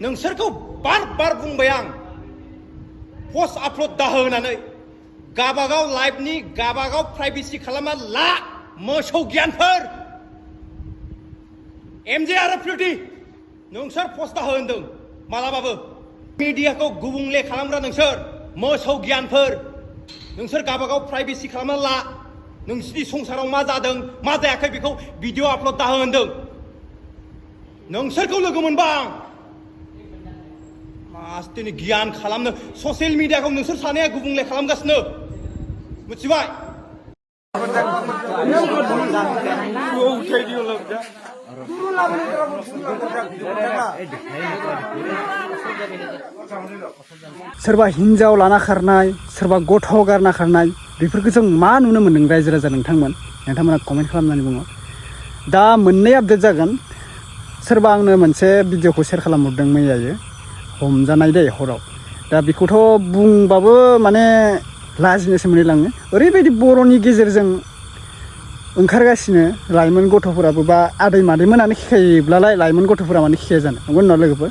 नोंसोरखौ बार बार बुंबाय आं पस्ट आपल'ड दाहो होननानै गाबागाव लाइभनि गाबागाव प्राइभेसि खालामना ला मोसौ गियानफोर एमजे आरो प्रियति नोंसोर पस्ट दाहो होनदों मालाबाबो मिडियाखौ गुबुंले खालामग्रा नोंसोर मोसौ गियानफोर नोंसोर गाबागाव प्राइभेसि खालामना ला नोंसिनि संसाराव मा जादों मा जायाखै बेखौ भिडिअ आपल'ड दाहो होनदों नोंसोरखौ लोगो मोनबा आं मास्टिनि गियान खालामनो ससियेल मिडियाखौ नोंसोर सानैया गुबुंले खालामगासिनो मिथिबाय सोरबा हिन्जाव लाना खारनाय सोरबा गथ' गारना खारनाय बेफोरखौ जों मा नुनो मोन्दों रायजो राजा नोंथांमोना कमेन्ट खालामनानै बुङो दा मोननै आपडेट जागोन सोरबा आंनो मोनसे भिडिअखौ शेयार खालामहरदों मैयायो हमजानाय दै हराव दा बेखौथ' बुंबाबो माने लाजिनोसो मोनलाङो ओरैबायदि बर'नि गेजेरजों ओंखारगासिनो लाइमोन गथ'फोराबो बा आदै मादैमोनानो खिखायोब्लालाय लाइमोन गथ'फोरा माने खिखाया जानो नंगौ नङा लोगोफोर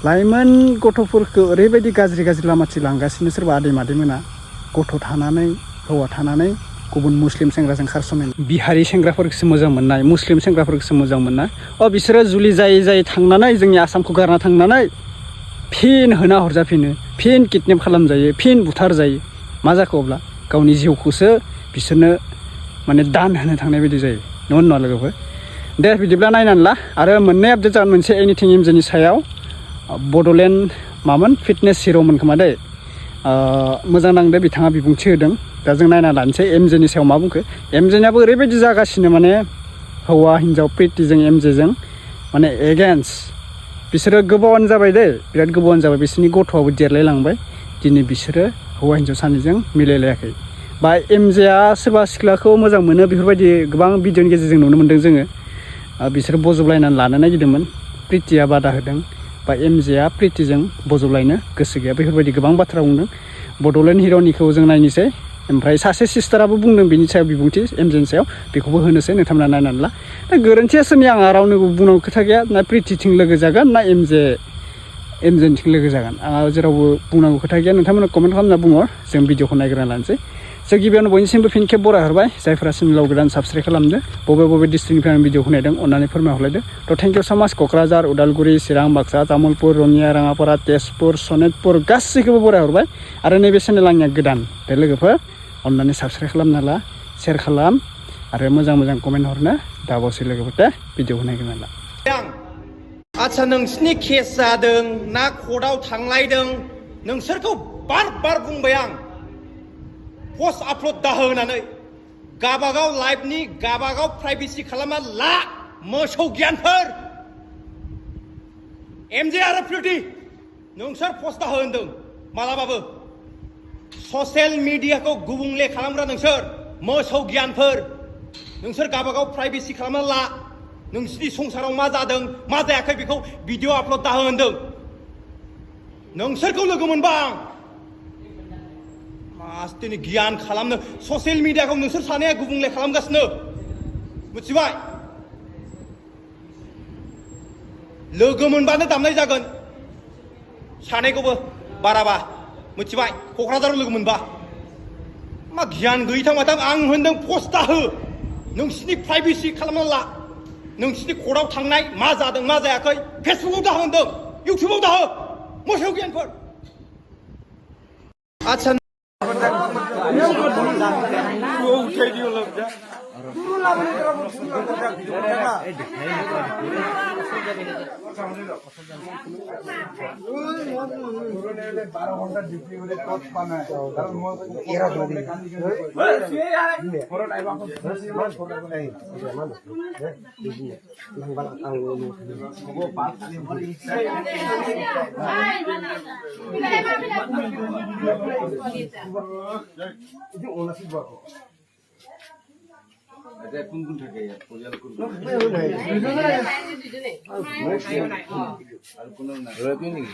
लाइमोन गथ'फोरखौ ओरैबायदि गाज्रि लामाथिं लांगासिनो सोरबा आदै मादैमोना गथ' थानानै हौवा थानानै गुबुन मुस्लिम सेंग्राजों खारस'नाय बिहारि सेंग्राफोरखौसो मोजां मोननाय मुस्लिम सेंग्राफोरखौसो मोजां मोननाय बिसोरो जुलि जायै थांनानै जोंनि आसामखौ गारना थांनानै फिन होना हरजाफिनो फिन किडनेप खालामजायो फिन बुथारजायो मा जाखो अब्ला गावनि जिउखौसो बिसोरनो माने दान होनो थांनाय बायदि जायो नङा नङा लोगोफोर दे बिदिब्ला नायनानै ला आरो मोननै आपडेट जागोन मोनसे एनिथिं एमजेनि सायाव बड'लेण्ड मामोन फिटनेस हिर'मोन खोमा दै मोजां नांदों बिथाङा बिबुंथि होदों दा जों नायना लानोसै एमजेनि सायाव मा बुंखो एमजेनियाबो ओरैबायदि जागासिनो माने हौवा हिन्जाव प्रितिजों एमजेजों माने एगेन्स्ट बिसोरो गोबावानो जाबाय दै बिराद गोबावानो जाबाय बिसोरनि गथ'आबो देरलायलांबाय दिनै बिसोरो हौवा हिन्जाव सानैजों मिलायलायाखै बा एमजेआ सोरबा सिख्लाखौ मोजां मोनो बेफोरबायदि गोबां भिडिअनि गेजेरजों नुनो मोन्दों जोङो बिसोरो बजबलायनानै लानो नागिरदोंमोन प्रितिया बादा होदों बा एमजेआ प्रितिजों बजबलायनो गोसो गैया बेफोरबायदि गोबां बाथ्रा बुंदों बड'लेण्ड हिर'निखौ जों नायनोसै ओमफ्राय सासे सिस्टाराबो बुंदों बिनि सायाव बिबुंथि एमजेनि सायाव बेखौबो होनोसै नोंथांमोना नायनानै ला दा गोरोन्थिया सोरनि आंहा रावनोबो बुंनांगौ खोथा गैया ना प्रितिथिं लोगो जागोन ना एमजेनिथिं लोगो जागोन आंहा जेरावबो बुंनांगौ खोथा गैया नोंथांमोना कमेन्ट खालामना बुंहर जों भिडिअखौ नायग्रोना लानोसै जों गिबियावनो बयनिसिमबो फिन खेब बरायहरबाय जायफोरा चेनेलाव गोदान साबसक्राइब खालामदो बबे डिस्ट्रिक्टनिफ्राय आं भिडिअखौ नायदों अन्नानै फोरमायहरलायदो थ' थेंक इउ स' माच क'क्राझार उदालगुरि चिरां बाक्सा तामुलपुर रङिया राङापारा तेजपुर सनितपुर गासैखौबो बरायहरबाय आरो नैबे चेनेल आंनिया गोदान दे लोगोफोर अन्नानै साबसक्राइब खालामना ला शेयार खालाम आरो मोजां कमेन्ट हरनो दाबावसै लोगोफोर दे भिडिअखौ नायग्रोना ला आच्छा नोंसिनि केस जादों ना कर्टआव थांलायदों नोंसोरखौ बार बुंबाय आं पस्ट आपल'ड दाहो होननानै गाबागाव लाइभनि गाबागाव प्राइभेसि खालामना ला मोसौ गियानफोर एमजे आरो प्रियति नोंसोर पस्ट दाहो होनदों मालाबाबो ससियेल मिडियाखौ गुबुंले खालामग्रा नोंसोर मोसौ गियानफोर नोंसोर गाबागाव प्राइभेसि खालामना ला नोंसिनि संसाराव मा जादों मा जायाखै बेखौ भिडिअ आपल'ड दाहो होनदों नोंसोरखौ लोगो मोनबा आं मास्टिनि गियान खालामनो ससियेल मिडियाखौ नोंसोर सानैया गुबुंले खालामगासिनो मिथिबाय लोगो मोनबानो दामनाय जागोन सानैखौबो बाराबा मिथिबाय क'क्राझाराव लोगो मोनबा मा गियान गैयैथां माथां आं होनदों पस्ट दाहो नोंसिनि प्राइभेसि खालामना ला नोंसिनि कर्टआव थांनाय मा जादों मा जायाखै फेसबुकआव दाहो होनदों इउटुबाव दाहो मोसौ गियानफोर आच्छा এতিয়া কোন কোন থাকে ইয়াত পৰিয়াল কোন কোন আৰু কোনো নাই ৰবি নেকি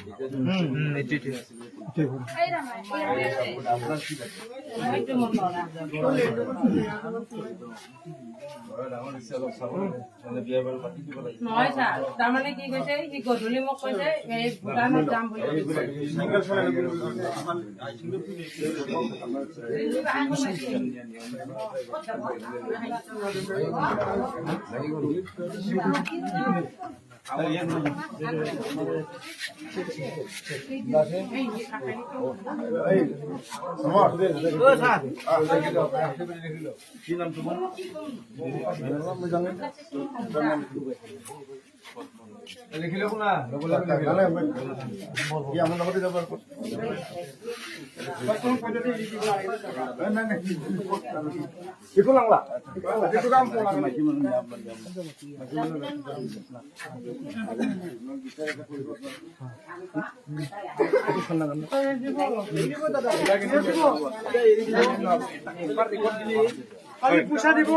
আপোনাৰ কি লাগে ডাঙৰ নিচে অলপ চাব মানে বিয়া বাৰু পাতি দিব লাগে নহয় ছাৰ তাৰমানে কি কৈছে সি গধূলি মোক কৈছে এই ভূটানত যাম বুলি কি নাম তোমাৰ লিখিলে শুনা আমাৰ লগতে যাব একো নাংলা এইটো কাম পইচা দিব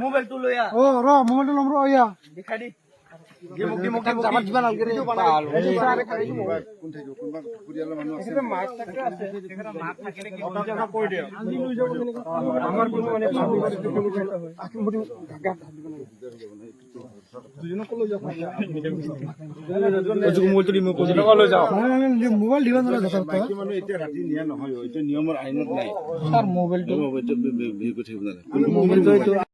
মোবাইলটো লৈ আহ মোবাইলটো ল'ম ৰ দেখাই দি মোবাইল দিব এতিয়া ৰাতি নিয়া নহয় এইটো নিয়মৰ আইনত নাই মোবাইলটো থাকিব নালাগে